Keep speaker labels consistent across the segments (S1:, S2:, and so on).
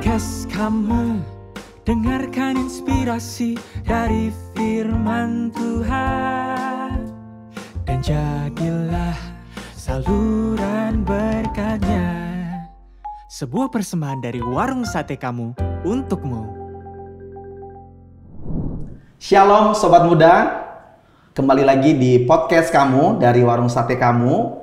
S1: podcast kamu. Dengarkan inspirasi dari firman Tuhan, dan jadilah saluran berkatnya. Sebuah persembahan dari Warung Sate Kamu untukmu.
S2: Shalom Sobat Muda, kembali lagi di podcast kamu dari Warung Sate Kamu.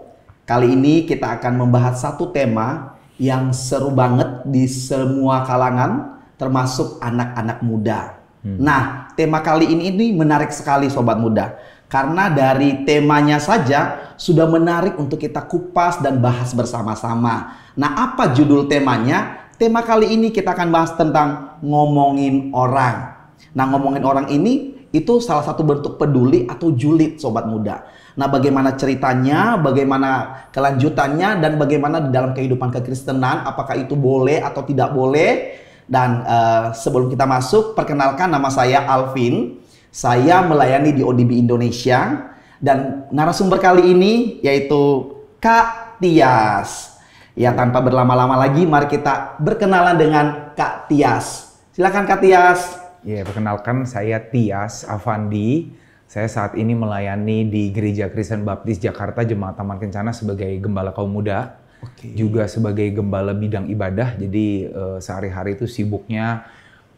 S2: Kali ini kita akan membahas satu tema yang seru banget di semua kalangan, termasuk anak-anak muda. Nah, tema kali ini menarik sekali Sobat Muda. Karena dari temanya saja sudah menarik untuk kita kupas dan bahas bersama-sama. Nah, apa judul temanya? Tema kali ini kita akan bahas tentang ngomongin orang. Nah, ngomongin orang ini itu salah satu bentuk peduli atau julid Sobat Muda. Nah, bagaimana ceritanya, bagaimana kelanjutannya, dan bagaimana di dalam kehidupan kekristenan, apakah itu boleh atau tidak boleh. Dan sebelum kita masuk, perkenalkan nama saya Alvin. Saya melayani di ODB Indonesia. Dan narasumber kali ini yaitu Kak Tias. Ya, tanpa berlama-lama lagi, mari kita berkenalan dengan Kak Tias. Silakan Kak Tias.
S3: Ya, perkenalkan saya Tias Avandi. Saya saat ini melayani di Gereja Kristen Baptis Jakarta Jemaat Taman Kencana sebagai gembala kaum muda. Juga sebagai gembala bidang ibadah. Jadi sehari-hari itu sibuknya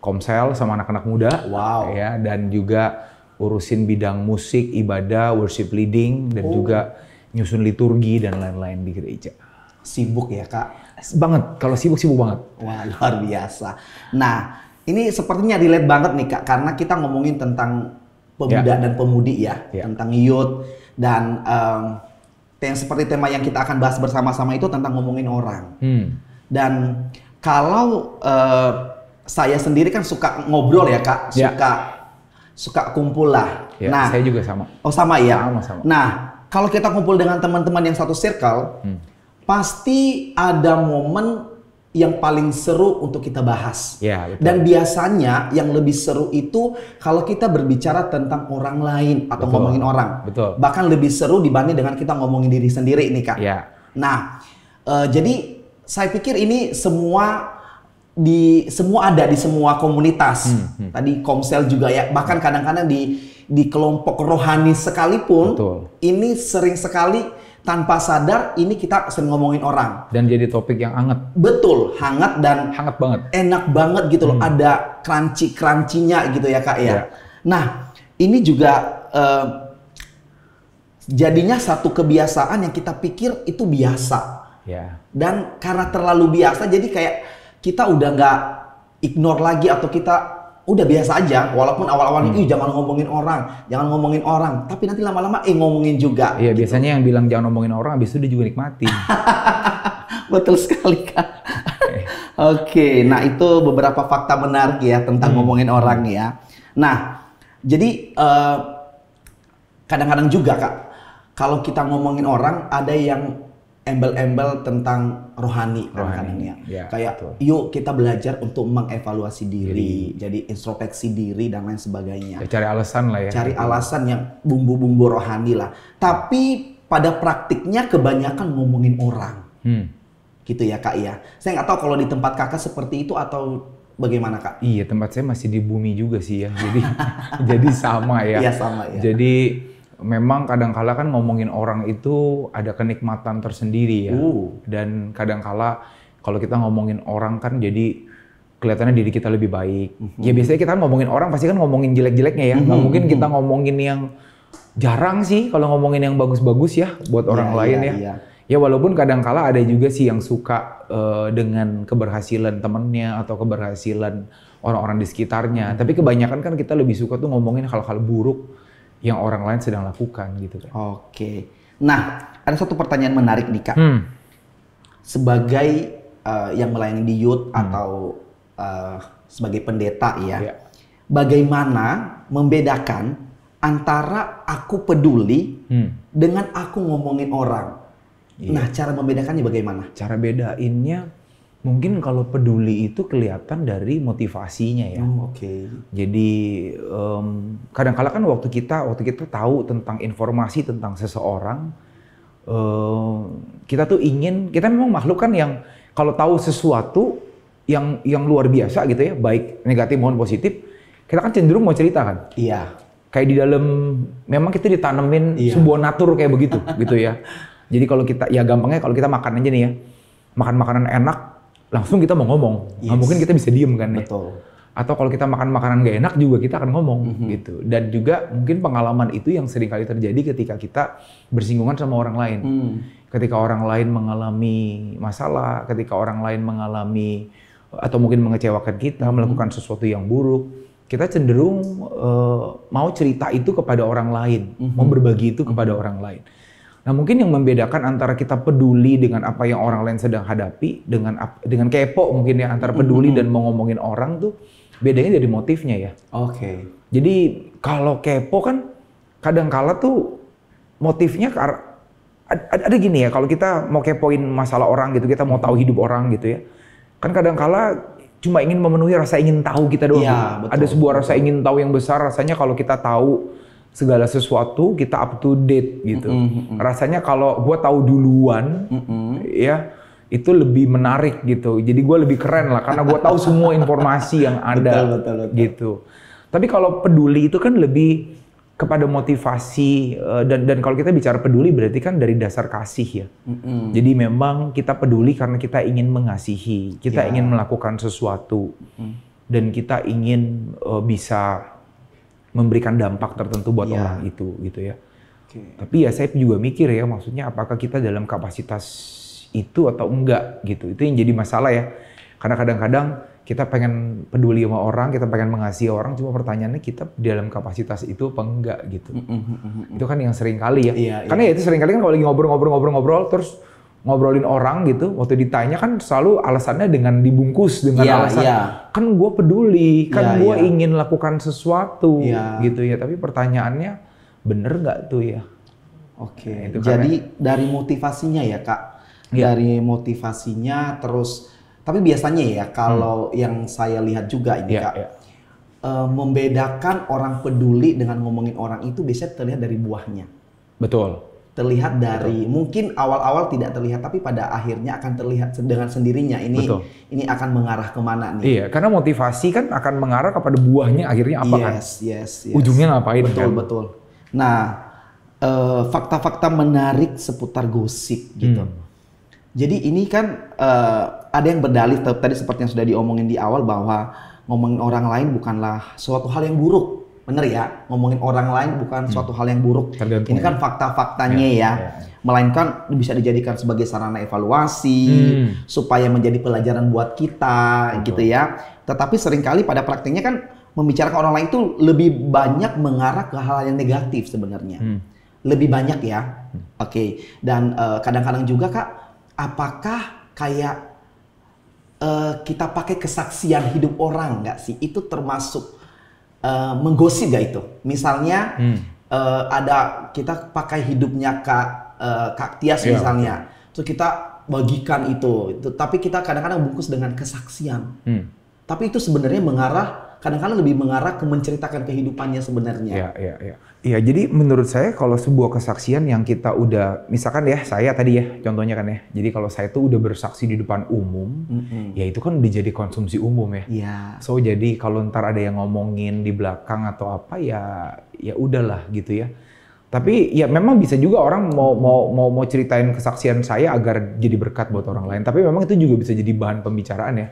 S3: komsel sama anak-anak muda.
S2: Wow.
S3: Ya, dan juga urusin bidang musik, ibadah, worship leading, dan juga nyusun liturgi dan lain-lain di gereja.
S2: Sibuk ya Kak?
S3: Banget, kalau sibuk banget.
S2: Wah, luar biasa. Nah, ini sepertinya relate banget nih Kak, karena kita ngomongin tentang pemuda dan pemudi ya, tentang youth, dan yang seperti tema yang kita akan bahas bersama-sama itu tentang ngomongin orang. Dan kalau saya sendiri kan suka ngobrol ya Kak, suka kumpul lah.
S3: Ya,
S2: nah,
S3: saya juga sama.
S2: Oh sama ya?
S3: Sama.
S2: Nah, kalau kita kumpul dengan teman-teman yang satu circle, pasti ada momen yang paling seru untuk kita bahas.
S3: Ya, betul.
S2: Dan biasanya yang lebih seru itu kalau kita berbicara tentang orang lain atau ngomongin orang.
S3: Betul.
S2: Bahkan lebih seru dibanding dengan kita ngomongin diri sendiri nih Kak.
S3: Ya.
S2: Nah, jadi saya pikir ini semua ada di semua komunitas. Tadi komsel juga ya. Bahkan kadang-kadang di kelompok rohani sekalipun, ini sering sekali tanpa sadar ini kita sering ngomongin orang.
S3: Dan jadi topik yang hangat.
S2: Betul, hangat dan
S3: hangat banget.
S2: Enak banget gitu loh. Ada crunchy-crunchy-nya gitu ya Kak ya. Nah, ini juga jadinya satu kebiasaan yang kita pikir itu biasa.
S3: Ya.
S2: Dan karena terlalu biasa jadi kayak kita udah nggak ignore lagi, atau kita udah biasa aja, walaupun awal-awalnya jangan ngomongin orang, tapi nanti lama-lama ngomongin juga.
S3: Iya,
S2: gitu.
S3: biasanya yang bilang jangan ngomongin orang, habis itu dia juga nikmatin.
S2: Betul sekali Kak. Oke, nah itu beberapa fakta menarik ya tentang ngomongin orang ya. Nah, jadi kadang-kadang juga Kak, kalau kita ngomongin orang ada yang embel-embel tentang rohani kadang-kadang ya. Kayak yuk kita belajar untuk mengevaluasi diri, jadi introspeksi diri dan lain sebagainya.
S3: Ya, cari alasan lah ya.
S2: Cari alasan yang bumbu-bumbu rohani lah. Tapi pada praktiknya kebanyakan ngomongin orang. Gitu ya Kak ya. Saya nggak tahu kalau di tempat Kakak seperti itu atau bagaimana Kak?
S3: Iya, tempat saya masih di bumi juga sih ya. Jadi jadi sama ya.
S2: Iya sama ya.
S3: Jadi memang kadang-kala kan ngomongin orang itu ada kenikmatan tersendiri ya. Dan kadang-kala kalau kita ngomongin orang kan jadi kelihatannya diri kita lebih baik. Ya biasanya kita ngomongin orang pasti kan ngomongin jelek-jeleknya ya. Nggak mungkin kita ngomongin yang jarang sih kalau ngomongin yang bagus-bagus ya buat orang lain ya. Ya walaupun kadang-kala ada juga sih yang suka dengan keberhasilan temennya atau keberhasilan orang-orang di sekitarnya. Tapi kebanyakan kan kita lebih suka tuh ngomongin hal-hal buruk yang orang lain sedang lakukan gitu kan.
S2: Oke. Nah, ada satu pertanyaan menarik nih Kak. Sebagai yang melayani di youth atau sebagai pendeta ya, bagaimana membedakan antara aku peduli dengan aku ngomongin orang? Nah, cara membedakannya bagaimana?
S3: Cara bedainnya mungkin kalau peduli itu kelihatan dari motivasinya ya. Jadi kadang-kala kan waktu kita tahu tentang informasi tentang seseorang, kita tuh ingin, kita memang makhluk kan yang kalau tahu sesuatu yang luar biasa gitu ya, baik negatif maupun positif, kita kan cenderung mau cerita kan.
S2: Iya.
S3: Kayak di dalam, memang kita ditanemin sebuah natur kayak begitu gitu ya. Jadi kalau kita, ya gampangnya kalau kita makan aja nih ya, makan makanan enak, langsung kita mau ngomong. Nggak mungkin kita bisa diem kan ya.
S2: Betul.
S3: Atau kalau kita makan makanan gak enak juga kita akan ngomong gitu. Dan juga mungkin pengalaman itu yang sering kali terjadi ketika kita bersinggungan sama orang lain. Ketika orang lain mengalami masalah, ketika orang lain mengalami atau mungkin mengecewakan kita, melakukan sesuatu yang buruk, kita cenderung mau cerita itu kepada orang lain, mau berbagi itu kepada orang lain. Nah mungkin yang membedakan antara kita peduli dengan apa yang orang lain sedang hadapi, dengan kepo mungkin ya, antara peduli dan mau ngomongin orang tuh, bedanya dari motifnya ya.
S2: Oke.
S3: Jadi kalau kepo kan kadang-kala tuh motifnya ada gini ya, kalau kita mau kepoin masalah orang gitu, kita mau tahu hidup orang gitu ya. Kan kadang-kala cuma ingin memenuhi rasa ingin tahu kita doang.
S2: Ya, betul,
S3: ada sebuah rasa ingin tahu yang besar, rasanya kalau kita tahu segala sesuatu, kita up to date gitu. Rasanya kalau gua tahu duluan, ya itu lebih menarik gitu. Jadi gue lebih keren lah karena gue tahu semua informasi yang ada
S2: betul.
S3: gitu. Tapi kalau peduli itu kan lebih kepada motivasi dan kalau kita bicara peduli berarti kan dari dasar kasih ya. Jadi memang kita peduli karena kita ingin mengasihi, kita ingin melakukan sesuatu dan kita ingin bisa memberikan dampak tertentu buat orang itu gitu ya. Tapi ya saya juga mikir ya, maksudnya apakah kita dalam kapasitas itu atau enggak gitu. Itu yang jadi masalah ya. Karena kadang-kadang kita pengen peduli sama orang, kita pengen mengasihi orang, cuma pertanyaannya kita dalam kapasitas itu apa enggak gitu. Itu kan yang sering kali ya. Karena ya itu sering kali kan kalau lagi ngobrol terus ngobrolin orang gitu, waktu ditanya kan selalu alasannya dengan dibungkus dengan alasan kan gue peduli, kan gue ingin lakukan sesuatu gitu ya. Tapi pertanyaannya bener nggak tuh ya?
S2: Oke. Jadi dari motivasinya ya Kak. Dari motivasinya terus, tapi biasanya ya kalau yang saya lihat juga ini Kak, membedakan orang peduli dengan ngomongin orang itu biasanya terlihat dari buahnya.
S3: Betul.
S2: Terlihat dari mungkin awal-awal tidak terlihat, tapi pada akhirnya akan terlihat dengan sendirinya ini akan mengarah kemana nih?
S3: Iya, karena motivasi kan akan mengarah kepada buahnya akhirnya apa kan?
S2: Yes.
S3: Ujungnya ngapain?
S2: Betul. Nah, fakta-fakta menarik seputar gosip gitu. Jadi ini kan ada yang berdalih tadi seperti yang sudah diomongin di awal bahwa ngomongin orang lain bukanlah suatu hal yang buruk. Bener ya? Ngomongin orang lain bukan suatu hal yang buruk. Tergantung. Ini kan fakta-faktanya ya. Melainkan bisa dijadikan sebagai sarana evaluasi supaya menjadi pelajaran buat kita gitu ya. Tetapi seringkali pada praktiknya kan membicarakan orang lain itu lebih banyak mengarah ke hal yang negatif sebenarnya. Lebih banyak ya. Oke. Dan kadang-kadang juga Kak, apakah kayak kita pakai kesaksian hidup orang nggak sih? Itu termasuk menggosip nggak itu? Misalnya ada kita pakai hidupnya Kak Tias misalnya, terus kita bagikan itu, tapi kita kadang-kadang bungkus dengan kesaksian. Tapi itu sebenarnya kadang-kadang lebih mengarah ke menceritakan kehidupannya sebenarnya.
S3: Iya, jadi menurut saya kalau sebuah kesaksian yang kita udah, misalkan ya saya tadi ya contohnya kan ya, jadi kalau saya tuh udah bersaksi di depan umum, ya itu kan udah jadi konsumsi umum ya. So jadi kalau ntar ada yang ngomongin di belakang atau apa ya udahlah gitu ya. Tapi ya memang bisa juga orang mau ceritain kesaksian saya agar jadi berkat buat orang lain. Tapi memang itu juga bisa jadi bahan pembicaraan ya.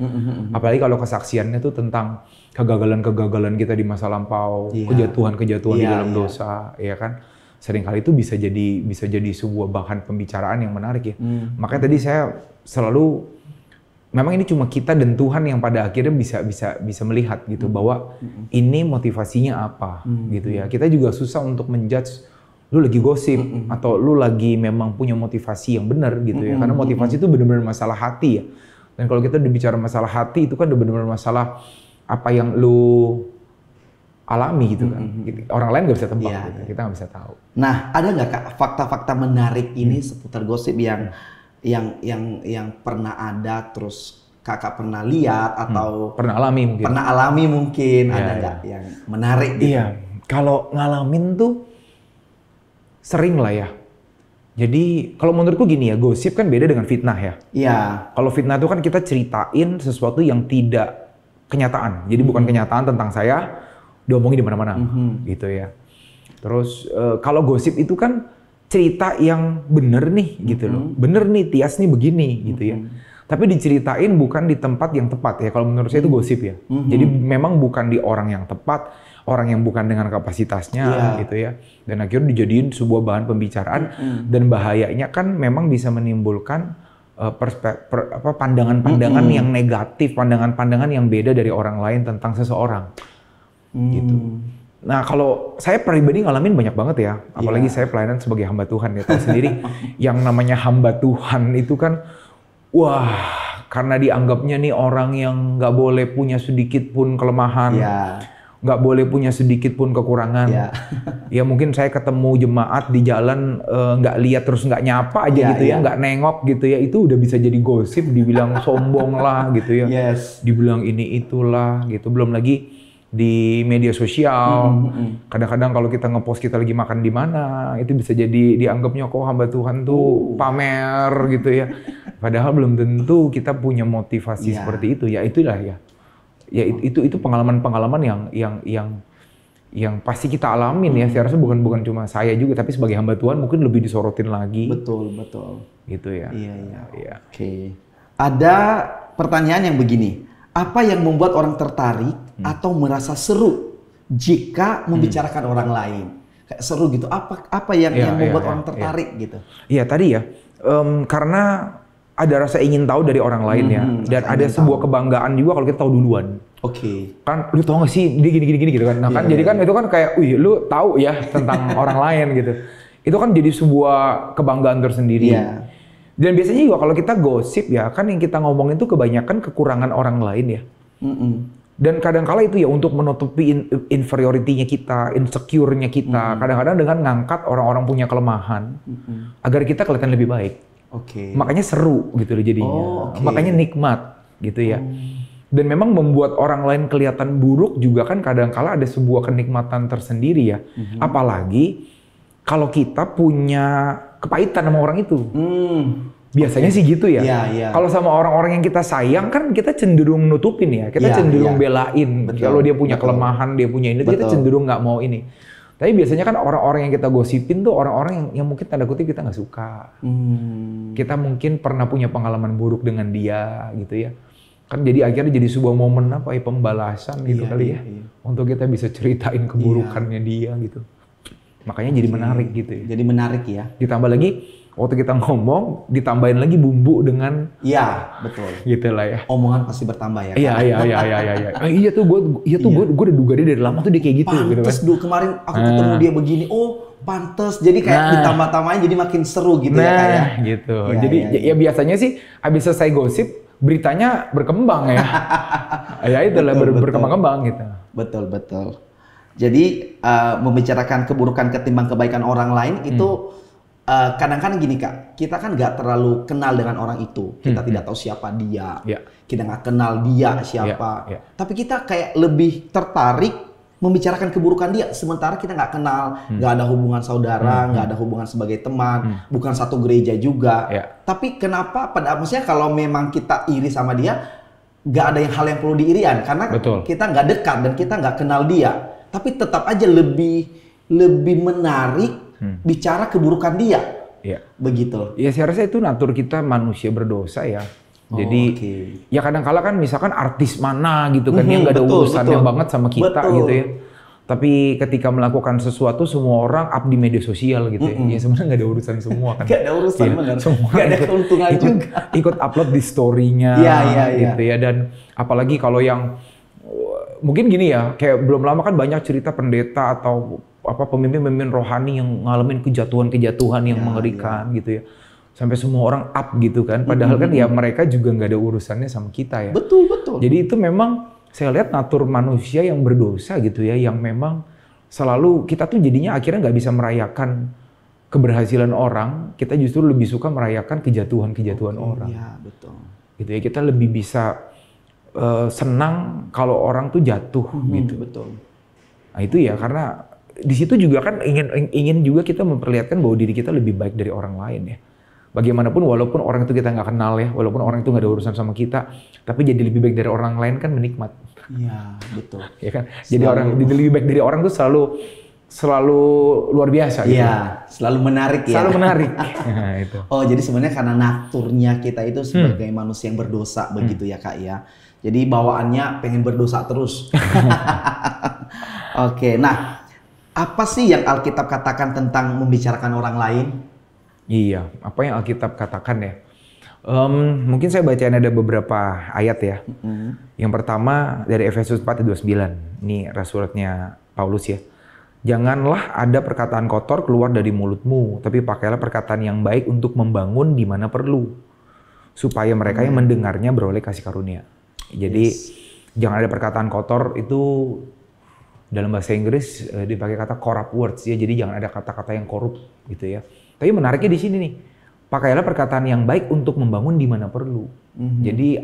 S3: Apalagi kalau kesaksiannya tuh tentang kegagalan-kegagalan kita di masa lampau, kejatuhan-kejatuhan di dalam dosa, ya kan. Seringkali itu bisa jadi sebuah bahan pembicaraan yang menarik ya. Makanya tadi saya selalu memang ini cuma kita dan Tuhan yang pada akhirnya bisa melihat gitu bahwa ini motivasinya apa gitu ya. Kita juga susah untuk menjudge lu lagi gosip atau lu lagi memang punya motivasi yang benar gitu ya. Karena motivasi itu benar-benar masalah hati ya. Dan kalau kita bicara masalah hati itu kan udah benar-benar masalah apa yang lu alami gitu kan. Orang lain nggak bisa tebak gitu. Kita nggak bisa tahu.
S2: Nah, ada nggak Kak fakta-fakta menarik ini seputar gosip yang pernah ada terus Kakak pernah lihat atau
S3: pernah alami mungkin.
S2: Ada nggak yang menarik gitu?
S3: Iya, kalau ngalamin tuh sering lah ya. Jadi kalau menurutku gini ya, gosip kan beda dengan fitnah ya.
S2: Iya.
S3: Kalau fitnah itu kan kita ceritain sesuatu yang tidak kenyataan. Jadi bukan kenyataan tentang saya, diomongin di mana-mana, gitu ya. Terus kalau gosip itu kan cerita yang bener nih, gitu loh. Bener nih, Tias nih begini, gitu ya. Tapi diceritain bukan di tempat yang tepat ya. Kalau menurut saya itu gosip ya. Jadi memang bukan di orang yang tepat, orang yang bukan dengan kapasitasnya, gitu ya. Dan akhirnya dijadiin sebuah bahan pembicaraan. Dan bahayanya kan memang bisa menimbulkan pandangan-pandangan yang negatif, pandangan-pandangan yang beda dari orang lain tentang seseorang, gitu. Nah, kalau saya pribadi ngalamin banyak banget ya, apalagi saya pelayanan sebagai hamba Tuhan ya, tahu sendiri yang namanya hamba Tuhan itu kan, wah, karena dianggapnya nih orang yang nggak boleh punya sedikit pun kelemahan, nggak boleh punya sedikit pun kekurangan. Ya mungkin saya ketemu jemaat di jalan nggak lihat terus nggak nyapa aja gitu ya, nggak nengok gitu ya, itu udah bisa jadi gosip, dibilang sombong lah gitu ya, dibilang ini itulah gitu. Belum lagi di media sosial, kadang-kadang kalau kita ngepost kita lagi makan di mana, itu bisa jadi dianggapnya kok hamba Tuhan tuh pamer gitu ya. Padahal belum tentu kita punya motivasi seperti itu. Ya itulah ya. Ya itu pengalaman-pengalaman yang pasti kita alamin ya. Saya rasa bukan cuma saya juga, tapi sebagai hamba Tuhan mungkin lebih disorotin lagi.
S2: Betul.
S3: Gitu ya.
S2: Iya. Oke. Ada pertanyaan yang begini. Apa yang membuat orang tertarik atau merasa seru jika membicarakan orang lain? Kayak seru gitu. Apa yang membuat orang tertarik gitu? Iya
S3: tadi ya. Karena ada rasa ingin tahu dari orang lain ya. Dan ada sebuah kebanggaan juga kalau kita tahu duluan.
S2: Oke.
S3: Kan lu tahu gak sih dia gini gitu kan. Nah kan jadi kan itu kan kayak, wih lu tahu ya tentang orang lain gitu. Itu kan jadi sebuah kebanggaan tersendiri. Dan biasanya juga kalau kita gosip ya, kan yang kita ngomongin itu kebanyakan kekurangan orang lain ya. Dan kadang-kala itu ya untuk menutupi inferiority-nya kita, insecure-nya kita. Kadang-kadang dengan ngangkat orang-orang punya kelemahan, agar kita kelihatan lebih baik. Makanya seru gitu loh jadinya. Makanya nikmat gitu ya. Dan memang membuat orang lain kelihatan buruk juga kan kadang-kala ada sebuah kenikmatan tersendiri ya. Apalagi kalau kita punya kepahitan sama orang itu. Biasanya sih gitu ya. Kalau sama orang-orang yang kita sayang kan kita cenderung nutupin ya. Kita cenderung belain. Kalau dia punya kelemahan, dia punya ini, kita cenderung nggak mau ini. Tapi biasanya kan orang-orang yang kita gosipin tuh orang-orang yang mungkin tanda kutip kita nggak suka. Kita mungkin pernah punya pengalaman buruk dengan dia gitu ya. Kan jadi akhirnya jadi sebuah momen pembalasan gitu kali ya. Untuk kita bisa ceritain keburukannya dia gitu. Makanya jadi menarik gitu ya.
S2: Jadi menarik ya.
S3: Ditambah lagi waktu kita ngomong, ditambahin lagi bumbu dengan
S2: betul.
S3: Gitu lah ya.
S2: Omongan pasti bertambah ya.
S3: Iya. Iya tuh gue udah duga dia dari lama tuh dia kayak gitu.
S2: Pantes dulu kemarin aku ketemu dia begini. Oh, pantes. Jadi kayak ditambah-tambahin jadi makin seru gitu ya kayak.
S3: Gitu. Jadi ya biasanya sih habis selesai gosip beritanya berkembang ya. Ya itulah berkembang-kembang gitu.
S2: Betul. Jadi membicarakan keburukan ketimbang kebaikan orang lain itu kadang-kadang gini Kak, kita kan nggak terlalu kenal dengan orang itu, kita tidak tahu siapa dia, kita nggak kenal dia siapa, tapi kita kayak lebih tertarik membicarakan keburukan dia, sementara kita nggak kenal, nggak ada hubungan saudara, nggak ada hubungan sebagai teman, bukan satu gereja juga, tapi kenapa maksudnya kalau memang kita iri sama dia, nggak ada hal yang perlu diirian, karena kita nggak dekat dan kita nggak kenal dia. Tapi tetap aja lebih menarik bicara keburukan dia. Begitu.
S3: Ya saya rasa itu natur kita manusia berdosa ya. Jadi ya kadang-kala kan misalkan artis mana gitu kan yang nggak ada urusannya banget sama kita gitu ya. Tapi ketika melakukan sesuatu semua orang up di media sosial gitu ya. Ya sebenarnya nggak ada urusan semua kan.
S2: Nggak ada urusan benar.
S3: Nggak ada
S2: keuntungan juga.
S3: Ikut upload di story-nya gitu ya. Dan apalagi kalau yang mungkin gini ya, kayak belum lama kan banyak cerita pendeta atau pemimpin-pemimpin rohani yang ngalamin kejatuhan-kejatuhan yang mengerikan gitu ya. Sampai semua orang up gitu kan. Padahal kan ya mereka juga nggak ada urusannya sama kita ya.
S2: Betul.
S3: Jadi itu memang saya lihat natur manusia yang berdosa gitu ya, yang memang selalu kita tuh jadinya akhirnya nggak bisa merayakan keberhasilan orang, kita justru lebih suka merayakan kejatuhan-kejatuhan orang.
S2: Iya, betul.
S3: Gitu ya, kita lebih bisa senang kalau orang tuh jatuh gitu.
S2: Betul.
S3: Nah itu ya karena di situ juga kan ingin juga kita memperlihatkan bahwa diri kita lebih baik dari orang lain ya. Bagaimanapun walaupun orang itu kita nggak kenal ya, walaupun orang itu nggak ada urusan sama kita, tapi jadi lebih baik dari orang lain kan menikmat.
S2: Iya, betul.
S3: Ya kan? Jadi jadi lebih baik dari orang tuh selalu luar biasa gitu.
S2: Iya, selalu menarik ya.
S3: Selalu menarik. Nah, itu.
S2: Oh, jadi sebenarnya karena naturnya kita itu sebagai manusia yang berdosa begitu ya, Kak ya. Jadi bawaannya pengen berdosa terus. Oke, nah apa sih yang Alkitab katakan tentang membicarakan orang lain?
S3: Iya, apa yang Alkitab katakan ya? Mungkin saya bacain ada beberapa ayat ya. Yang pertama dari Efesus 4:29. Ini suratnya Paulus ya. Janganlah ada perkataan kotor keluar dari mulutmu, tapi pakailah perkataan yang baik untuk membangun di mana perlu, supaya mereka yang mendengarnya beroleh kasih karunia. Jadi jangan ada perkataan kotor itu dalam bahasa Inggris dipakai kata corrupt words ya. Jadi jangan ada kata-kata yang korup gitu ya. Tapi menariknya di sini nih, pakailah perkataan yang baik untuk membangun di mana perlu. Jadi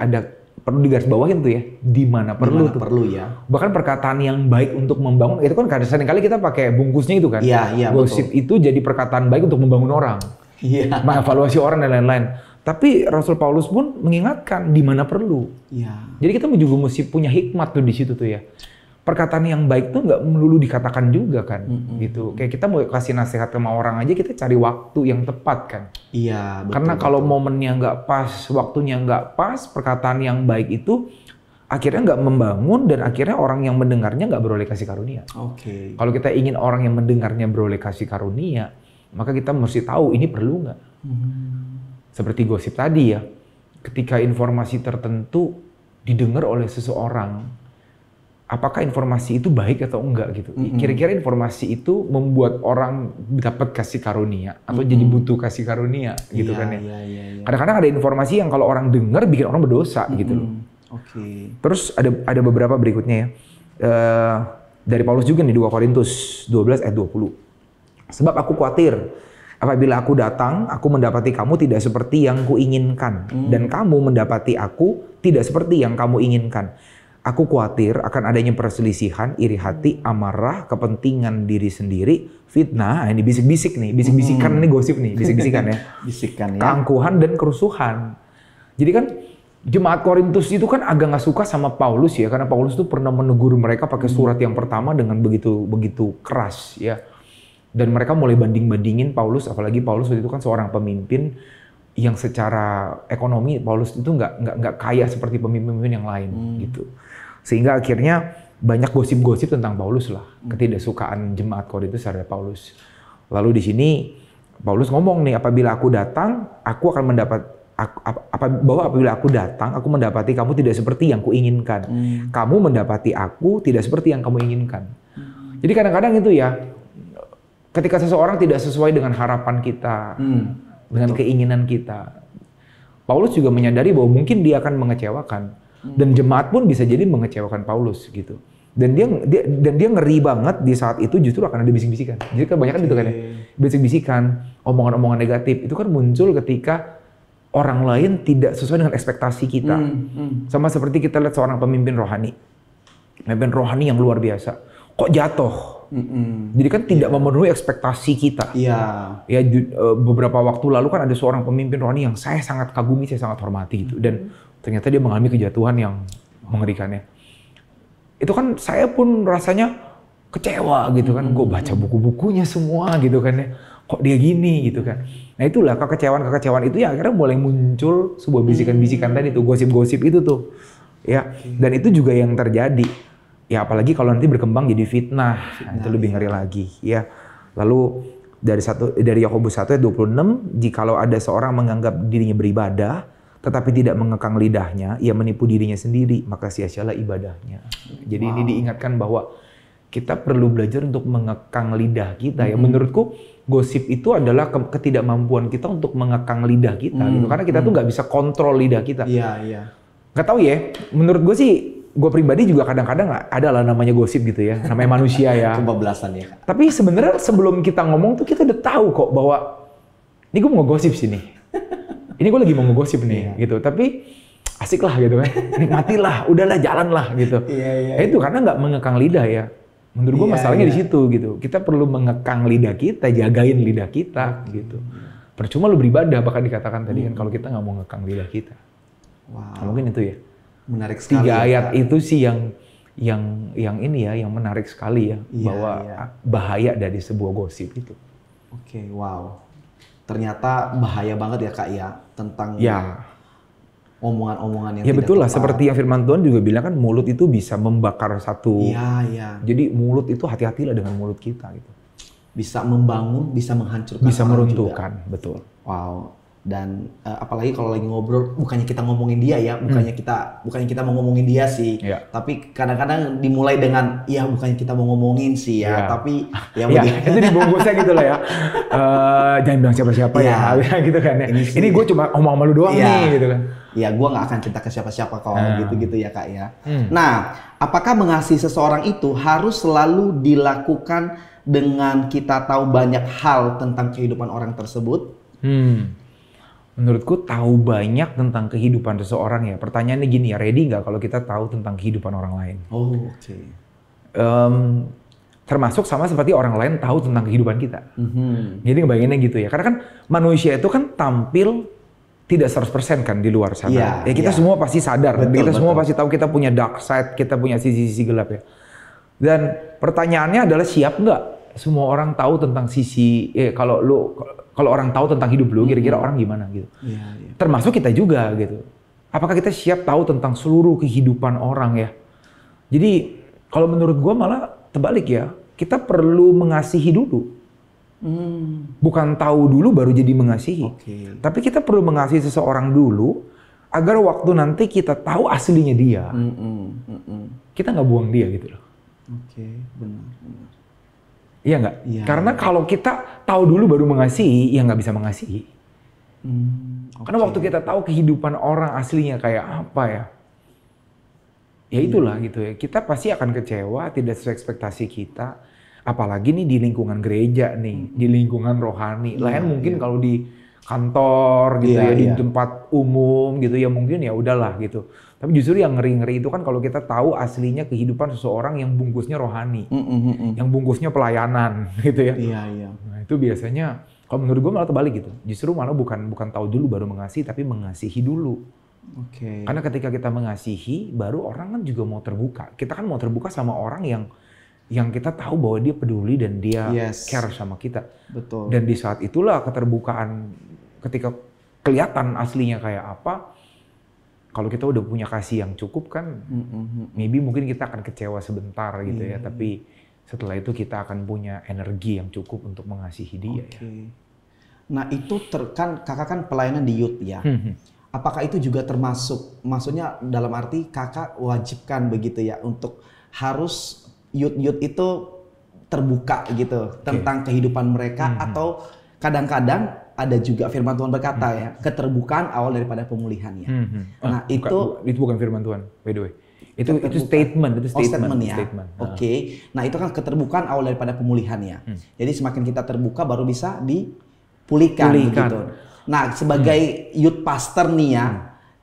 S3: perlu digarisbawahin tuh ya, di mana perlu tuh.
S2: Perlu ya.
S3: Bahkan perkataan yang baik untuk membangun itu kan seringkali kita pakai bungkusnya itu kan.
S2: Iya,
S3: gosip
S2: betul.
S3: itu jadi perkataan baik untuk membangun orang.
S2: Iya.
S3: Mengevaluasi orang dan lain-lain. Tapi Rasul Paulus pun mengingatkan di mana perlu.
S2: Iya.
S3: Jadi kita juga mesti punya hikmat tuh di situ tuh ya. Perkataan yang baik tuh nggak melulu dikatakan juga kan, gitu. Kayak kita mau kasih nasihat sama orang aja kita cari waktu yang tepat kan.
S2: Iya, betul.
S3: Karena kalau momennya nggak pas, waktunya nggak pas, perkataan yang baik itu akhirnya nggak membangun dan akhirnya orang yang mendengarnya nggak beroleh kasih karunia.
S2: Oke.
S3: Kalau kita ingin orang yang mendengarnya beroleh kasih karunia, maka kita mesti tahu ini perlu nggak. Seperti gosip tadi ya, ketika informasi tertentu didengar oleh seseorang, apakah informasi itu baik atau enggak gitu. Kira-kira informasi itu membuat orang dapat kasih karunia atau jadi butuh kasih karunia gitu kan ya.
S2: Iya.
S3: Kadang-kadang ada informasi yang kalau orang dengar bikin orang berdosa gitu loh.
S2: Oke.
S3: Terus ada beberapa berikutnya ya. Dari Paulus juga nih 2 Korintus 12 ayat 20. Sebab aku khawatir apabila aku datang, aku mendapati kamu tidak seperti yang kuinginkan dan kamu mendapati aku tidak seperti yang kamu inginkan. Aku khawatir akan adanya perselisihan, iri hati, amarah, kepentingan diri sendiri, fitnah, ini bisik-bisik nih, bisik-bisikan ini gosip nih, bisik-bisikan ya.
S2: Bisikan ya.
S3: Keangkuhan dan kerusuhan. Jadi kan jemaat Korintus itu kan agak nggak suka sama Paulus ya, karena Paulus itu pernah menegur mereka pakai surat yang pertama dengan begitu keras ya. Dan mereka mulai banding-bandingin Paulus, apalagi Paulus waktu itu kan seorang pemimpin yang secara ekonomi Paulus itu nggak kaya seperti pemimpin-pemimpin yang lain gitu. Sehingga akhirnya banyak gosip-gosip tentang Paulus lah, ketidaksukaan jemaat Korintus terhadap Paulus. Lalu di sini Paulus ngomong nih, apabila aku datang, aku akan apabila aku datang, aku mendapati kamu tidak seperti yang kuinginkan. Kamu mendapati aku tidak seperti yang kamu inginkan. Jadi kadang-kadang itu ya, ketika seseorang tidak sesuai dengan harapan kita, dengan keinginan kita, Paulus juga menyadari bahwa mungkin dia akan mengecewakan. Dan jemaat pun bisa jadi mengecewakan Paulus gitu. Dan dia ngeri banget di saat itu justru akan ada bisik-bisikan. Jadi kebanyakan itu kan ya, bisik-bisikan, omongan-omongan negatif itu kan muncul ketika orang lain tidak sesuai dengan ekspektasi kita. Sama seperti kita lihat seorang pemimpin rohani yang luar biasa, kok jatuh. Jadi kan tidak memenuhi ekspektasi kita.
S2: Iya.
S3: Ya beberapa waktu lalu kan ada seorang pemimpin rohani yang saya sangat kagumi, saya sangat hormati gitu. Dan ternyata dia mengalami kejatuhan yang mengerikannya. Itu kan saya pun rasanya kecewa gitu kan. Gue baca buku-bukunya semua gitu kan ya. Kok dia gini gitu kan. Nah itulah kekecewaan itu ya akhirnya mulai muncul sebuah bisikan-bisikan tadi tuh, gosip-gosip itu tuh. Ya, dan itu juga yang terjadi. Ya apalagi kalau nanti berkembang jadi fitnah itu lebih ngeri lagi ya. Lalu dari Yakobus 1 ayat 26, jikalau ada seorang menganggap dirinya beribadah tetapi tidak mengekang lidahnya, ia menipu dirinya sendiri, maka sia-sialah ibadahnya. Jadi ini diingatkan bahwa kita perlu belajar untuk mengekang lidah kita ya. Menurutku gosip itu adalah ketidakmampuan kita untuk mengekang lidah kita gitu. Karena kita tuh nggak bisa kontrol lidah kita.
S2: Iya.
S3: Nggak tahu ya, menurut gue sih, gue pribadi juga kadang-kadang ada lah namanya gosip gitu ya, namanya manusia ya.
S2: Kebablasan ya.
S3: Tapi sebenarnya sebelum kita ngomong tuh kita udah tahu kok bahwa ini gue mau gosip sih nih. Ini gue lagi mau ngegosip nih gitu. Tapi asik lah gitu kan. Nikmatilah, udahlah jalan lah gitu.
S2: Iya.
S3: Itu karena nggak mengekang lidah ya. Menurut gue
S2: Iya,
S3: masalahnya
S2: iya.
S3: di situ gitu. Kita perlu mengekang lidah kita, jagain lidah kita gitu. Percuma lu beribadah, bahkan dikatakan tadi kan kalau kita nggak mau ngekang lidah kita. Nah, mungkin itu ya.
S2: Menarik sekali.
S3: 3
S2: ya,
S3: ayat
S2: Kak.
S3: itu sih yang ini ya, yang menarik sekali ya,
S2: Iya,
S3: bahwa
S2: iya.
S3: bahaya dari sebuah gosip itu.
S2: Oke, wow. Ternyata bahaya banget ya Kak ya tentang
S3: Ya,
S2: omongan-omongan yang
S3: ya
S2: tidak
S3: betul lah.
S2: tepat.
S3: Seperti yang Firman Tuhan juga bilang kan, mulut itu bisa membakar satu.
S2: Iya, iya.
S3: Jadi mulut itu hati-hatilah dengan mulut kita gitu.
S2: Bisa membangun, bisa menghancurkan
S3: Bisa
S2: orang
S3: meruntuhkan, betul.
S2: juga. Wow. Dan apalagi kalau lagi ngobrol, bukannya kita ngomongin dia ya, bukannya kita mau ngomongin dia sih.
S3: Iya.
S2: Tapi kadang-kadang dimulai dengan, ya bukannya kita mau ngomongin sih ya,
S3: Iya.
S2: tapi ya
S3: Ya,
S2: begitu.
S3: itu dibungkusnya gitu lah ya. Jangan bilang siapa-siapa ya, gitu kan ya.
S2: Ini
S3: Ini gue cuma omong sama lu doang
S2: Iya.
S3: nih, gitu kan.
S2: Ya, gue nggak akan cerita ke siapa-siapa kalau gitu-gitu ya Kak ya.
S3: Hmm.
S2: Nah, apakah mengasihi seseorang itu harus selalu dilakukan dengan kita tahu banyak hal tentang kehidupan orang tersebut?
S3: Menurutku tahu banyak tentang kehidupan seseorang ya. Pertanyaannya gini ya, ready nggak kalau kita tahu tentang kehidupan orang lain?
S2: Oh, oke.
S3: Termasuk sama seperti orang lain tahu tentang kehidupan kita. Jadi ngebayanginnya gitu ya. Karena kan manusia itu kan tampil tidak 100% kan di luar sana.
S2: Iya,
S3: Ya kita
S2: iya.
S3: semua pasti sadar.
S2: Betul,
S3: Kita semua
S2: betul.
S3: pasti tahu kita punya dark side, kita punya sisi-sisi gelap ya. Dan pertanyaannya adalah siap nggak semua orang tahu tentang sisi, kalau orang tahu tentang hidup lu, kira-kira orang gimana gitu.
S2: Iya, iya.
S3: Termasuk kita juga gitu. Apakah kita siap tahu tentang seluruh kehidupan orang ya? Jadi kalau menurut gua malah terbalik ya. Kita perlu mengasihi dulu. Bukan tahu dulu baru jadi mengasihi.
S2: Oke.
S3: Tapi kita perlu mengasihi seseorang dulu agar waktu nanti kita tahu aslinya dia. Kita nggak buang dia gitu loh.
S2: Oke, benar.
S3: Iya nggak?
S2: Iya.
S3: Karena kalau kita tahu dulu baru mengasihi, ya nggak bisa mengasihi. Karena waktu kita tahu kehidupan orang aslinya kayak apa ya, ya itulah gitu ya. Kita pasti akan kecewa, tidak sesuai ekspektasi kita. Apalagi nih di lingkungan gereja nih, di lingkungan rohani. Lain mungkin kalau di kantor gitu
S2: Iya,
S3: ya, di
S2: iya.
S3: tempat umum gitu ya mungkin ya udahlah gitu. Tapi justru yang ngeri-ngeri itu kan kalau kita tahu aslinya kehidupan seseorang yang bungkusnya rohani, yang bungkusnya pelayanan gitu ya.
S2: Iya, iya.
S3: Nah itu biasanya kalau menurut gue malah terbalik gitu. Justru malah bukan tahu dulu baru mengasihi, tapi mengasihi dulu.
S2: Oke.
S3: Karena ketika kita mengasihi, baru orang kan juga mau terbuka. Kita kan mau terbuka sama orang yang kita tahu bahwa dia peduli dan dia
S2: Yes.
S3: care sama kita.
S2: Betul.
S3: Dan di saat itulah keterbukaan, ketika kelihatan aslinya kayak apa, kalau kita udah punya kasih yang cukup kan, maybe mungkin kita akan kecewa sebentar gitu ya. Tapi setelah itu kita akan punya energi yang cukup untuk mengasihi dia.
S2: Oke.
S3: Ya.
S2: Nah, itu kan kakak kan pelayanan di youth ya. Apakah itu juga termasuk, maksudnya dalam arti kakak wajibkan begitu ya untuk harus youth itu terbuka gitu tentang kehidupan mereka, atau kadang-kadang ada juga firman Tuhan berkata ya, keterbukaan awal daripada pemulihan ya. Nah, itu
S3: bukan firman Tuhan, by the way. Itu
S2: keterbukaan.
S3: statement, itu
S2: Oh,
S3: statement,
S2: ya.
S3: statement.
S2: Oke. Nah, itu kan keterbukaan awal daripada pemulihan ya. Jadi semakin kita terbuka baru bisa dipulihkan begitu. Nah, sebagai youth pastor nih ya.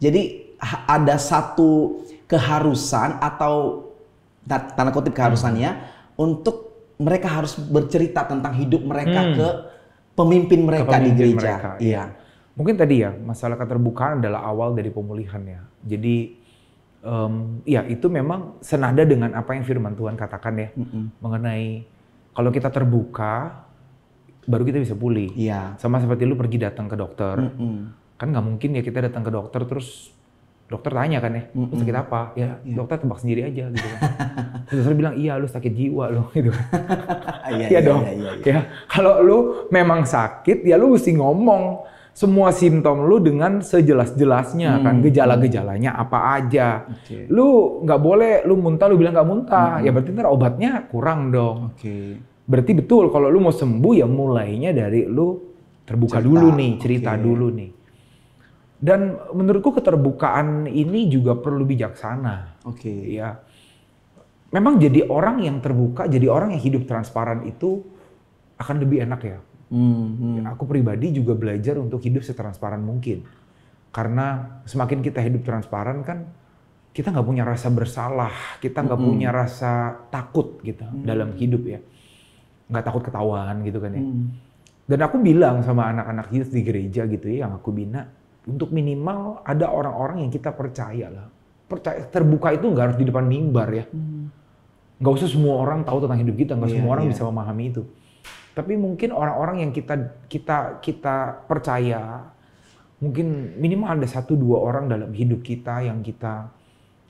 S2: Jadi ada satu keharusan atau tanda kutip keharusannya untuk mereka harus bercerita tentang hidup mereka ke pemimpin mereka di gereja.
S3: Mereka,
S2: Iya.
S3: Mungkin tadi ya, masalah keterbukaan adalah awal dari pemulihan ya. Jadi ya itu memang senada dengan apa yang firman Tuhan katakan ya, mengenai kalau kita terbuka baru kita bisa pulih.
S2: Iya.
S3: Sama seperti lu pergi datang ke dokter, kan nggak mungkin ya kita datang ke dokter terus dokter tanya kan ya, lu sakit apa? Ya dokter tebak sendiri aja gitu kan. Terus dokter bilang iya lu sakit jiwa lu gitu. Iya dong. Ya kalau lu memang sakit ya lu mesti ngomong semua simptom lu dengan sejelas-jelasnya kan, gejala-gejalanya apa aja. Lu nggak boleh lu muntah lu bilang nggak muntah, ya berarti ntar obatnya kurang dong. Berarti betul kalau lu mau sembuh ya mulainya dari lu terbuka dulu nih, cerita dulu nih. Dan menurutku keterbukaan ini juga perlu bijaksana. Ya. Memang jadi orang yang terbuka, jadi orang yang hidup transparan itu akan lebih enak ya. Aku pribadi juga belajar untuk hidup setransparan mungkin. Karena semakin kita hidup transparan kan, kita nggak punya rasa bersalah, kita nggak punya rasa takut gitu dalam hidup ya. Nggak takut ketahuan gitu kan ya. Dan aku bilang sama anak-anak youth di gereja gitu ya, yang aku bina, untuk minimal ada orang-orang yang kita percaya lah. Percaya terbuka itu nggak harus di depan mimbar ya. Nggak usah semua orang tahu tentang hidup kita, nggak semua orang bisa memahami itu. Tapi mungkin orang-orang yang kita percaya, mungkin minimal ada 1-2 orang dalam hidup kita yang kita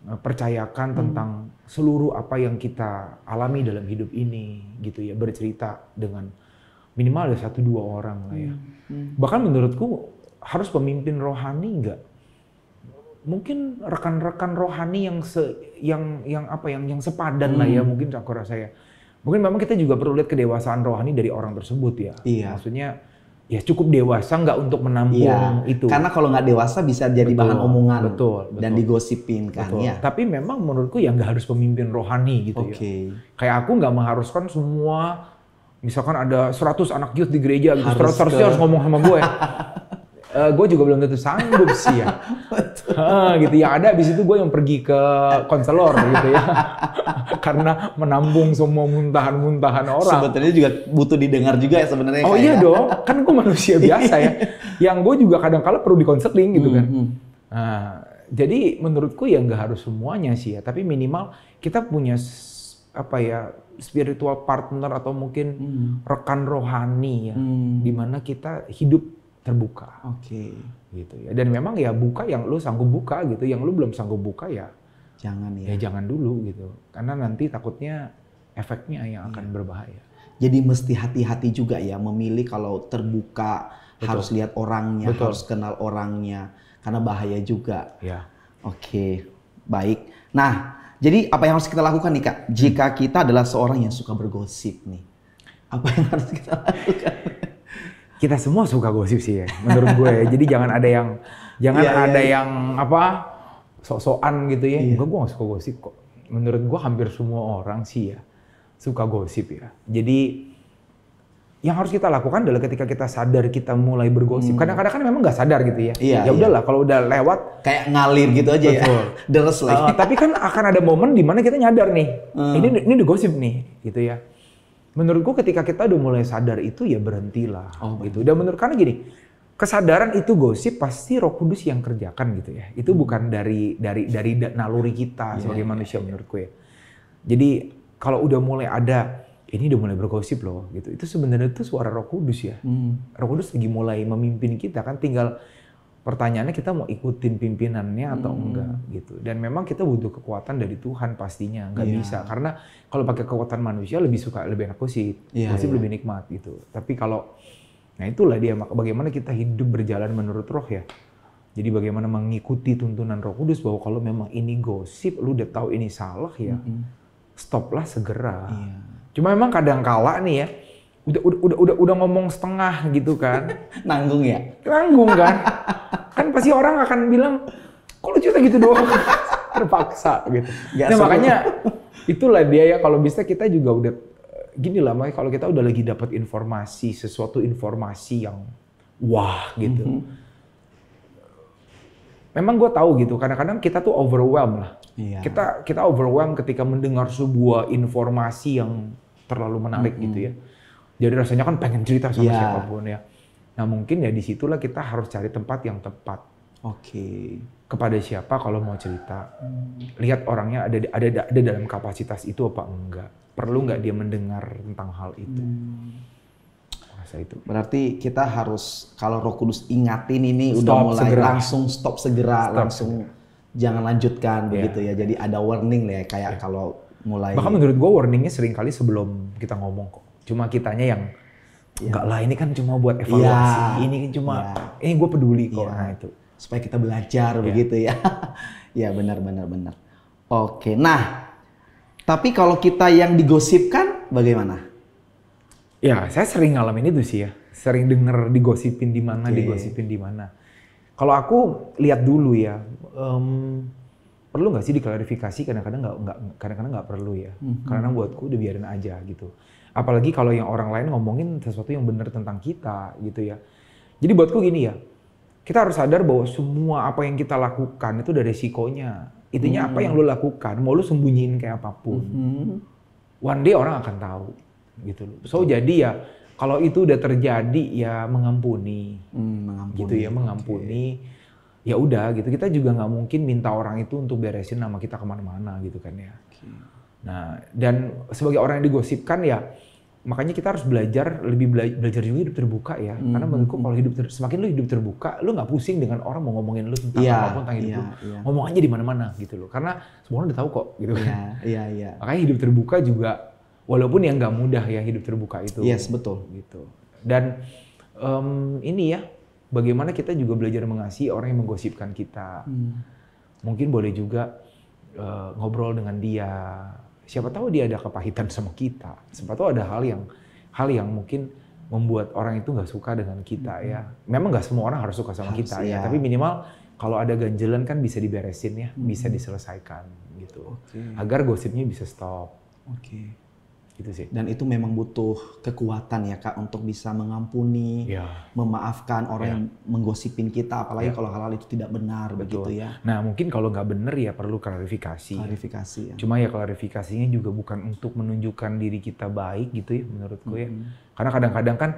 S3: percayakan tentang seluruh apa yang kita alami dalam hidup ini gitu ya, bercerita dengan minimal ada 1-2 orang lah ya. Bahkan menurutku harus pemimpin rohani enggak. Mungkin rekan-rekan rohani yang sepadan lah ya, mungkin aku rasa ya. Mungkin memang kita juga perlu lihat kedewasaan rohani dari orang tersebut ya.
S2: Iya.
S3: Maksudnya ya cukup dewasa nggak untuk menampung itu.
S2: Karena kalau nggak dewasa bisa jadi bahan omongan dan digosipin kan. Ya.
S3: Tapi memang menurutku ya nggak harus pemimpin rohani gitu ya. Kayak aku nggak mengharuskan semua, misalkan ada 100 anak youth di gereja gitu, 100 harus ngomong sama gue. Gue juga belum tentu sanggup sih ya. Gitu ya, ada abis itu gue yang pergi ke konselor gitu ya. Karena menampung semua muntahan-muntahan orang.
S2: Sebetulnya juga butuh didengar juga ya sebenarnya.
S3: Oh iya dong, kan gue manusia biasa ya. Yang gue juga kadang-kala perlu dikonseling gitu kan. Nah, jadi menurutku ya nggak harus semuanya sih ya. Tapi minimal kita punya spiritual partner atau mungkin rekan rohani ya. Dimana kita hidup terbuka. Gitu ya. Dan memang ya buka yang lu sanggup buka gitu, yang lu belum sanggup buka ya jangan ya. Ya jangan dulu gitu. Karena nanti takutnya efeknya yang akan berbahaya.
S2: Jadi mesti hati-hati juga ya memilih kalau terbuka, harus lihat orangnya, harus kenal orangnya karena bahaya juga.
S3: Ya.
S2: Baik. Nah, jadi apa yang harus kita lakukan nih Kak? Jika kita adalah seorang yang suka bergosip nih. Apa yang harus kita lakukan?
S3: Kita semua suka gosip sih ya, menurut gue. Jadi jangan ada yang sok-sokan gitu ya. Enggak, gue gak suka gosip kok. Menurut gue hampir semua orang sih ya suka gosip ya. Jadi yang harus kita lakukan adalah ketika kita sadar kita mulai bergosip. Kadang-kadang kan memang nggak sadar gitu ya. Ya udahlah, kalau udah lewat
S2: kayak ngalir gitu aja ya. Deres lagi.
S3: Tapi kan akan ada momen di mana kita nyadar nih, ini udah gosip nih, gitu ya. Menurutku ketika kita udah mulai sadar itu ya berhentilah gitu. Dan menurut karena gini, kesadaran itu gosip pasti Roh Kudus yang kerjakan gitu ya. Itu bukan dari naluri kita sebagai manusia menurutku ya. Jadi kalau udah mulai ada ini udah mulai bergosip loh gitu. Itu sebenarnya itu suara Roh Kudus ya. Roh Kudus lagi mulai memimpin kita kan, tinggal pertanyaannya kita mau ikutin pimpinannya atau enggak gitu. Dan memang kita butuh kekuatan dari Tuhan pastinya, nggak bisa. Karena kalau pakai kekuatan manusia lebih enak gosip, gosip lebih nikmat gitu. Tapi kalau, nah itulah dia bagaimana kita hidup berjalan menurut Roh ya. Jadi bagaimana mengikuti tuntunan Roh Kudus bahwa kalau memang ini gosip, lu udah tahu ini salah ya, stoplah segera. Cuma memang kadang kala nih ya, udah ngomong setengah gitu kan.
S2: Nanggung ya?
S3: Nanggung kan. Kan pasti orang akan bilang, kok lu cerita gitu doang? Terpaksa gitu. Nah makanya itulah dia ya, kalau bisa kita juga udah gini lah, makanya kalau kita udah lagi dapat sesuatu informasi yang wah gitu. Memang gue tahu gitu, kadang-kadang kita tuh overwhelmed lah. Kita overwhelmed ketika mendengar sebuah informasi yang terlalu menarik gitu ya. Jadi rasanya kan pengen cerita sama siapapun ya. Nah mungkin ya disitulah kita harus cari tempat yang tepat. Kepada siapa kalau mau cerita. Lihat orangnya ada dalam kapasitas itu apa enggak. Perlu nggak dia mendengar tentang hal itu. Rasa itu.
S2: Berarti kita harus, kalau Roh Kudus ingatin ini udah mulai segera. Langsung stop segera. Jangan lanjutkan begitu ya. Jadi ada warning lah ya, kayak kalau mulai.
S3: Bahkan menurut gue warningnya sering kali sebelum kita ngomong kok. Cuma kitanya yang enggak lah, ini kan cuma buat evaluasi. Ini kan cuma ini gue peduli kok. Nah itu
S2: supaya kita belajar begitu ya. Ya benar. Nah, tapi kalau kita yang digosipkan bagaimana?
S3: Ya, saya sering ngalamin itu sih ya. Sering denger digosipin di mana, digosipin di mana. Kalau aku lihat dulu ya, perlu nggak sih diklarifikasi? Kadang-kadang nggak perlu ya. Karena buatku udah biarin aja gitu. Apalagi kalau yang orang lain ngomongin sesuatu yang benar tentang kita gitu ya. Jadi buatku gini ya, kita harus sadar bahwa semua apa yang kita lakukan itu ada resikonya. Intinya apa yang lu lakukan, mau lu sembunyiin kayak apapun, one day orang akan tahu, gitu loh. So jadi ya kalau itu udah terjadi ya mengampuni, gitu ya, mengampuni. Okay. Ya udah gitu, kita juga nggak mungkin minta orang itu untuk beresin nama kita kemana-mana gitu kan ya. Okay. Nah, dan sebagai orang yang digosipkan ya, makanya kita harus belajar juga hidup terbuka ya. Karena menurutku kalau semakin lu hidup terbuka, lu nggak pusing dengan orang mau ngomongin lu tentang apapun tentang hidup lu. Ngomong aja di mana-mana gitu loh. Karena semua orang udah tahu kok gitu kan. Makanya hidup terbuka juga, walaupun yang nggak mudah ya hidup terbuka itu.
S2: Yes, betul.
S3: Gitu. Dan ini ya, bagaimana kita juga belajar mengasihi orang yang menggosipkan kita. Mungkin boleh juga ngobrol dengan dia. Siapa tahu dia ada kepahitan sama kita. Siapa tahu ada hal yang mungkin membuat orang itu nggak suka dengan kita ya. Memang nggak semua orang harus suka sama kita ya. Tapi minimal kalau ada ganjelan kan bisa diberesin ya, bisa diselesaikan gitu. Agar gosipnya bisa stop. Gitu sih.
S2: Dan itu memang butuh kekuatan ya Kak untuk bisa mengampuni, memaafkan orang yang menggosipin kita, apalagi kalau hal-hal itu tidak benar. Betul. Begitu ya.
S3: Nah mungkin kalau nggak benar ya perlu klarifikasi.
S2: Ya.
S3: Cuma ya klarifikasinya juga bukan untuk menunjukkan diri kita baik gitu ya menurutku ya. Karena kadang-kadang kan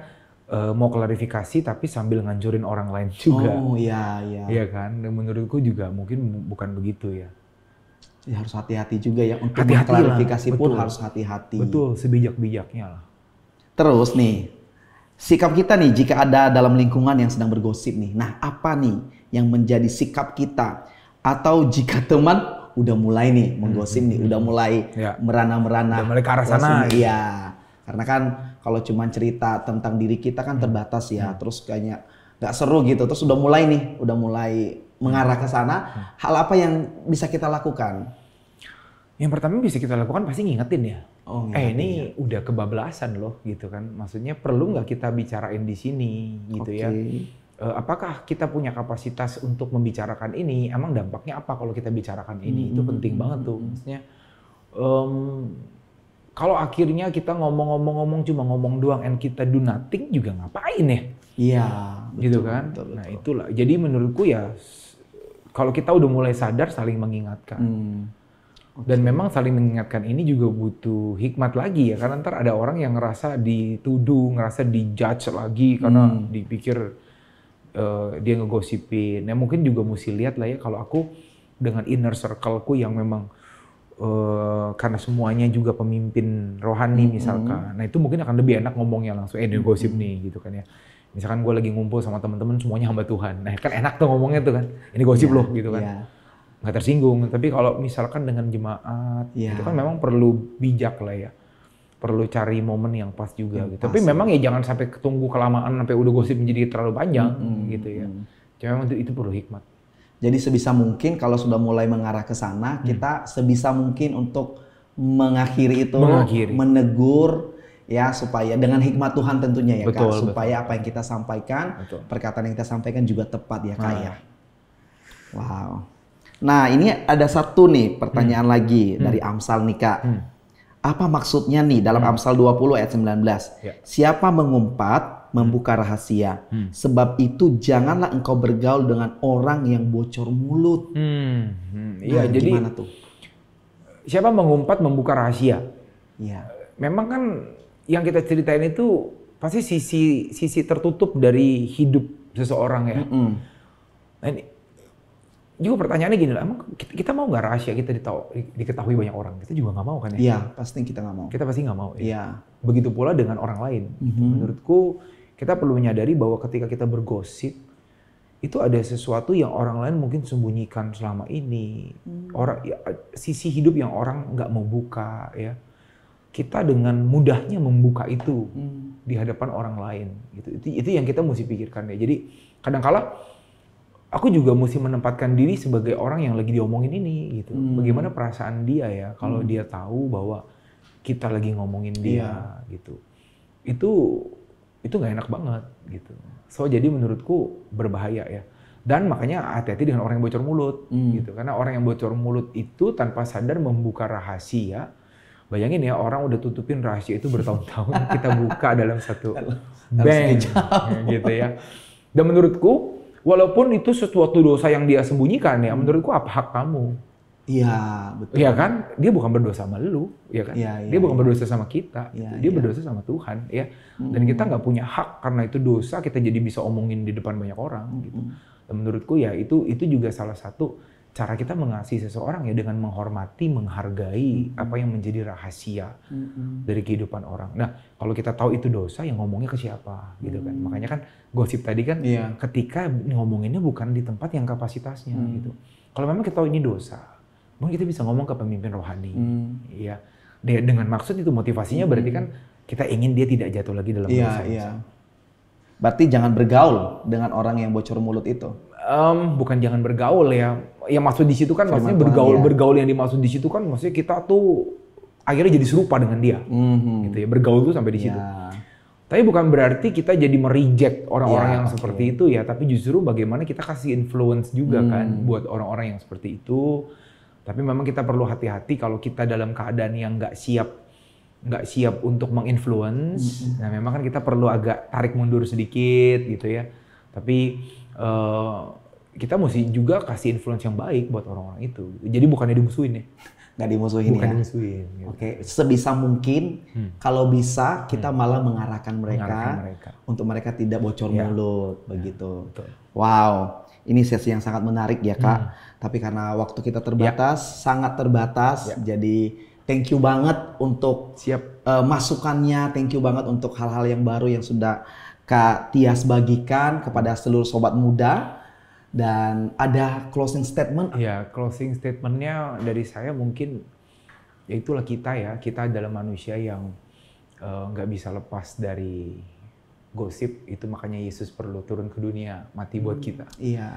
S3: mau klarifikasi tapi sambil ngancurin orang lain juga.
S2: Oh iya.
S3: Iya kan. Dan menurutku juga mungkin bukan begitu ya.
S2: Ya harus hati-hati juga ya untuk klarifikasi pun harus hati-hati.
S3: Betul, sebijak-bijaknya lah.
S2: Terus nih, sikap kita nih jika ada dalam lingkungan yang sedang bergosip nih. Nah, apa nih yang menjadi sikap kita? Atau jika teman udah mulai nih menggosip nih, udah mulai merana-merana.
S3: Udah mulai ke arah sana.
S2: Iya. Karena kan kalau cuma cerita tentang diri kita kan terbatas ya. Terus kayaknya nggak seru gitu. Terus udah mulai mengarah ke sana. Hal apa yang bisa kita lakukan?
S3: Yang pertama bisa kita lakukan pasti ngingetin ya. Ini udah kebablasan loh gitu kan. Maksudnya perlu nggak kita bicarain di sini gitu ya. Apakah kita punya kapasitas untuk membicarakan ini? Emang dampaknya apa kalau kita bicarakan ini? Itu penting banget tuh. Maksudnya kalau akhirnya kita ngomong cuma ngomong doang and kita do nothing juga ngapain ya?
S2: Iya.
S3: Gitu kan. Betul. Nah itulah. Jadi menurutku ya kalau kita udah mulai sadar saling mengingatkan. Dan memang saling mengingatkan ini juga butuh hikmat lagi ya, karena ntar ada orang yang ngerasa dituduh, ngerasa dijudge lagi karena dipikir dia ngegosipin. Nah mungkin juga mesti lihat lah ya, kalau aku dengan inner circle-ku yang memang karena semuanya juga pemimpin rohani misalkan, nah itu mungkin akan lebih enak ngomongnya langsung, dia gosip nih gitu kan ya. Misalkan gue lagi ngumpul sama teman-teman semuanya hamba Tuhan, nah kan enak tuh ngomongnya tuh kan, ini gosip loh gitu kan. Nggak tersinggung. Tapi kalau misalkan dengan jemaat, itu kan memang perlu bijak lah ya. Perlu cari momen yang pas juga. Gitu. Tapi memang ya jangan sampai ketunggu kelamaan sampai udah gosip menjadi terlalu panjang gitu ya. Cuma memang itu perlu hikmat.
S2: Jadi sebisa mungkin kalau sudah mulai mengarah ke sana, kita sebisa mungkin untuk mengakhiri itu, menegur ya, supaya dengan hikmat Tuhan tentunya ya Kak, supaya apa yang kita sampaikan, perkataan yang kita sampaikan juga tepat ya Kak ya. Wow. Nah ini ada satu nih pertanyaan lagi dari Amsal nih Kak. Apa maksudnya nih dalam Amsal 20 ayat 19? Siapa mengumpat, membuka rahasia. Sebab itu janganlah engkau bergaul dengan orang yang bocor mulut.
S3: Iya, jadi
S2: gimana tuh?
S3: Siapa mengumpat, membuka rahasia?
S2: Iya.
S3: Memang kan yang kita ceritain itu pasti sisi tertutup dari hidup seseorang ya. Nah, ini juga pertanyaannya gini lah, emang kita mau nggak rahasia kita diketahui banyak orang? Kita juga nggak mau kan ya?
S2: Iya, pasti kita nggak mau.
S3: Kita pasti nggak mau.
S2: Iya.
S3: Begitu pula dengan orang lain. Menurutku kita perlu menyadari bahwa ketika kita bergosip, itu ada sesuatu yang orang lain mungkin sembunyikan selama ini. Sisi hidup yang orang nggak mau buka ya. Kita dengan mudahnya membuka itu di hadapan orang lain. Itu yang kita mesti pikirkan ya. Jadi kadang-kala aku juga mesti menempatkan diri sebagai orang yang lagi diomongin ini gitu. Bagaimana perasaan dia ya kalau dia tahu bahwa kita lagi ngomongin dia gitu. Itu nggak enak banget gitu. So jadi menurutku berbahaya ya. Dan makanya hati-hati dengan orang yang bocor mulut gitu. Karena orang yang bocor mulut itu tanpa sadar membuka rahasia. Bayangin ya, orang udah tutupin rahasia itu bertahun-tahun, kita buka dalam satu bank gitu ya. Dan menurutku walaupun itu sesuatu dosa yang dia sembunyikan ya, menurutku apa hak kamu
S2: Iya, betul.
S3: Iya kan? Dia bukan berdosa sama lu, ya kan?
S2: Iya,
S3: Dia bukan berdosa sama kita.
S2: Iya,
S3: Dia
S2: iya.
S3: berdosa sama Tuhan, ya. Dan kita nggak punya hak karena itu dosa kita jadi bisa omongin di depan banyak orang gitu. Dan menurutku ya itu juga salah satu cara kita mengasihi seseorang ya, dengan menghormati, menghargai apa yang menjadi rahasia dari kehidupan orang. Nah, kalau kita tahu itu dosa, yang ngomongnya ke siapa gitu kan. Makanya kan gosip tadi kan ketika ngomonginnya bukan di tempat yang kapasitasnya gitu. Kalau memang kita tahu ini dosa, mungkin kita bisa ngomong ke pemimpin rohani, ya. Dengan maksud itu motivasinya berarti kan kita ingin dia tidak jatuh lagi dalam dosa.
S2: Iya. Berarti jangan bergaul dengan orang yang bocor mulut itu.
S3: Bukan jangan bergaul ya. Yang maksud di situ kan maksudnya bergaul yang dimaksud di situ kan maksudnya kita tuh akhirnya jadi serupa dengan dia, gitu ya. Bergaul tuh sampai di situ. Tapi bukan berarti kita jadi mereject orang-orang yang seperti itu ya. Tapi justru bagaimana kita kasih influence juga kan buat orang-orang yang seperti itu. Tapi memang kita perlu hati-hati kalau kita dalam keadaan yang nggak siap untuk menginfluence. Nah, memang kan kita perlu agak tarik mundur sedikit gitu ya. Tapi kita mesti juga kasih influence yang baik buat orang-orang itu. Jadi bukannya dimusuhin ya.
S2: Nggak dimusuhin
S3: Bukan
S2: ya.
S3: dimusuhin. Gitu.
S2: Oke, sebisa mungkin kalau bisa kita malah mengarahkan mereka untuk mereka tidak bocor mulut begitu.
S3: Betul.
S2: Wow, ini sesi yang sangat menarik ya Kak. Tapi karena waktu kita terbatas, sangat terbatas, jadi thank you banget untuk masukannya, thank you banget untuk hal-hal yang baru yang sudah Kak Tias bagikan kepada seluruh sobat muda. Dan ada closing statement?
S3: Ya, closing statementnya dari saya mungkin ya itulah kita adalah manusia yang nggak bisa lepas dari gosip. Itu makanya Yesus perlu turun ke dunia, mati buat kita.
S2: Iya.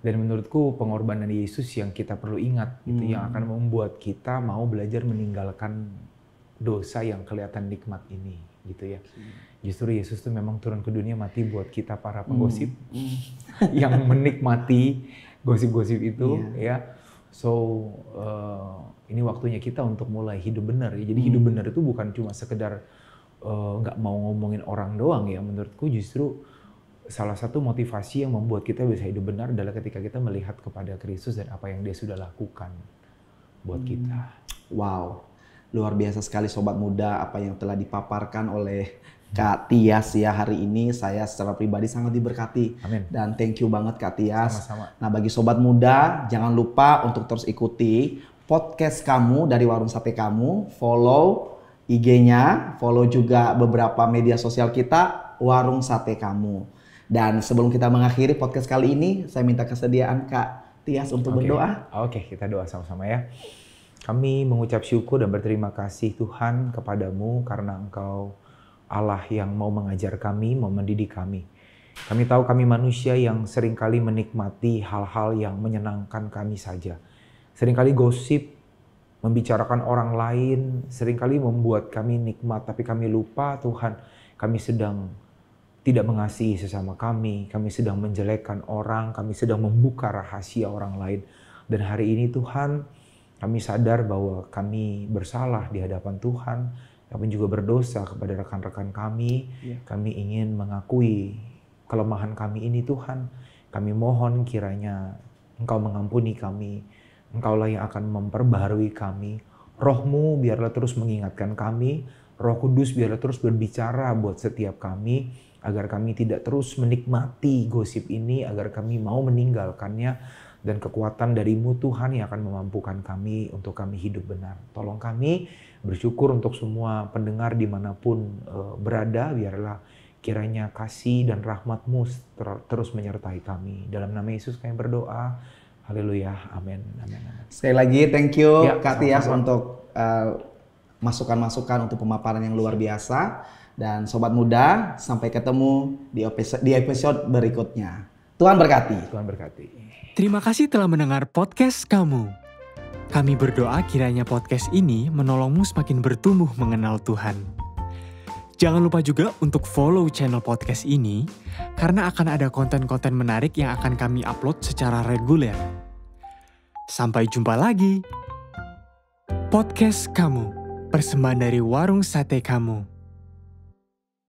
S3: Dan menurutku pengorbanan Yesus yang kita perlu ingat, itu yang akan membuat kita mau belajar meninggalkan dosa yang kelihatan nikmat ini, gitu ya. Justru Yesus tuh memang turun ke dunia mati buat kita para penggosip yang menikmati gosip-gosip itu, ya. So ini waktunya kita untuk mulai hidup benar. Ya. Jadi hidup benar itu bukan cuma sekedar nggak mau ngomongin orang doang ya. Menurutku justru salah satu motivasi yang membuat kita bisa hidup benar adalah ketika kita melihat kepada Kristus dan apa yang Dia sudah lakukan buat kita.
S2: Wow, luar biasa sekali sobat muda apa yang telah dipaparkan oleh Kak Tias ya hari ini. Saya secara pribadi sangat diberkati.
S3: Amin.
S2: Dan thank you banget Kak Tias.
S3: Sama-sama.
S2: Nah, bagi sobat muda jangan lupa untuk terus ikuti podcast kamu dari Warung Sate Kamu, follow IG-nya, follow juga beberapa media sosial kita Warung Sate Kamu. Dan sebelum kita mengakhiri podcast kali ini, saya minta kesediaan Kak Tias untuk berdoa.
S3: Oke, kita doa sama-sama ya. Kami mengucap syukur dan berterima kasih Tuhan kepadamu karena Engkau Allah yang mau mengajar kami, mau mendidik kami. Kami tahu kami manusia yang seringkali menikmati hal-hal yang menyenangkan kami saja. Seringkali gosip, membicarakan orang lain, seringkali membuat kami nikmat, tapi kami lupa Tuhan, kami sedang tidak mengasihi sesama kami sedang menjelekkan orang, kami sedang membuka rahasia orang lain. Dan hari ini Tuhan, kami sadar bahwa kami bersalah di hadapan Tuhan, kami juga berdosa kepada rekan-rekan kami. Kami ingin mengakui kelemahan kami ini Tuhan. Kami mohon kiranya Engkau mengampuni kami. Engkaulah yang akan memperbaharui kami. Roh-Mu biarlah terus mengingatkan kami. Roh Kudus biarlah terus berbicara buat setiap kami. Agar kami tidak terus menikmati gosip ini. Agar kami mau meninggalkannya. Dan kekuatan dari-Mu Tuhan yang akan memampukan kami untuk kami hidup benar. Tolong kami bersyukur untuk semua pendengar dimanapun berada. Biarlah kiranya kasih dan rahmat-Mu terus menyertai kami. Dalam nama Yesus kami berdoa. Haleluya. Amin. Amin.
S2: Sekali lagi thank you Kak Tias
S3: sama-sama.
S2: untuk masukan-masukan untuk pemaparan yang luar biasa. Dan sobat muda, sampai ketemu di episode berikutnya. Tuhan berkati.
S3: Tuhan berkati.
S1: Terima kasih telah mendengar podcast kamu. Kami berdoa kiranya podcast ini menolongmu semakin bertumbuh mengenal Tuhan. Jangan lupa juga untuk follow channel podcast ini, karena akan ada konten-konten menarik yang akan kami upload secara reguler. Sampai jumpa lagi. Podcast kamu, persembahan dari Warung Sate Kamu.